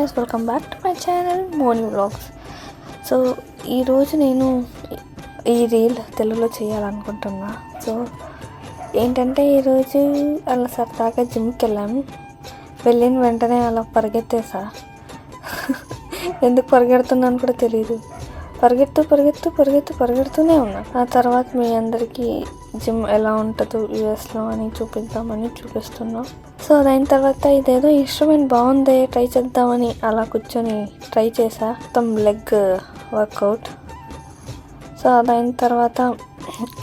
Guys, welcome back to my channel Moni vlogs. So ఈరోజు నేను ఈ రీల్ తెలుగులో చేయాలనుకుంటున్నా. సో ఏంటంటే ఈరోజు అలా సరదాగా జిమ్కి వెళ్ళాము. వెళ్ళిన వెంటనే అలా పరిగెత్తేసా. ఎందుకు పరిగెడుతున్నాను కూడా తెలియదు. పరిగెడుతూనే ఉన్నా. ఆ తర్వాత మీ అందరికీ జిమ్ ఎలా ఉంటుందో యూఎస్లో అని చూపిస్తున్నాం. సో అదైన తర్వాత ఇదేదో ఇన్స్ట్రుమెంట్ బాగుంది, ట్రై చేద్దామని అలా కూర్చొని ట్రై చేసా. మొత్తం లెగ్ వర్కౌట్. సో అదైన తర్వాత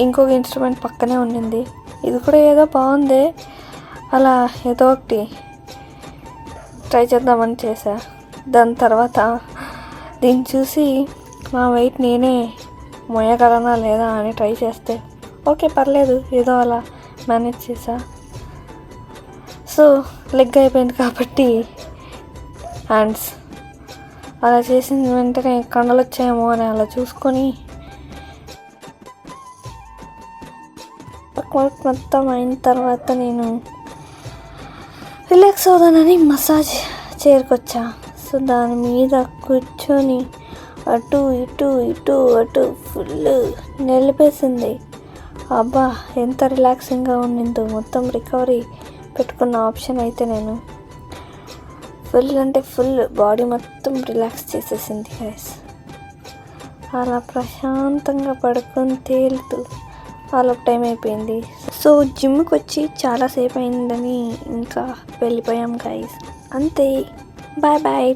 ఇంకొక ఇన్స్ట్రుమెంట్ పక్కనే ఉండింది. ఇది కూడా ఏదో బాగుంది, అలా ఏదో ఒకటి ట్రై చేద్దామని చేసా. దాని తర్వాత దీన్ని చూసి మా వెయిట్ నేనే మోయగలనా లేదా అని ట్రై చేస్తే ఓకే పర్లేదు, ఏదో అలా మేనేజ్ చేసా. సో లెగ్ అయిపోయింది కాబట్టి హ్యాండ్స్ అలా చేసిన వెంటనే కండలు వచ్చాయేమో అని అలా చూసుకొని వర్క్ మొత్తం అయిన తర్వాత నేను రిలాక్స్ అవుదానని మసాజ్ చైర్కొచ్చా. సో దాని మీద కూర్చొని అటు ఇటు ఫుల్ నిలిపేసింది. అబ్బా ఎంత రిలాక్సింగ్గా ఉండిందో. మొత్తం రికవరీ పెట్టుకున్న ఆప్షన్ అయితే నేను ఫుల్ బాడీ మొత్తం రిలాక్స్ చేసేసింది గైస్. అలా ప్రశాంతంగా పడుకొని తేలుతూ అలా టైం అయిపోయింది. సో జిమ్కి వచ్చి చాలాసేపు అయిందని ఇంకా వెళ్ళిపోయాం గైస్. అంతే, బాయ్.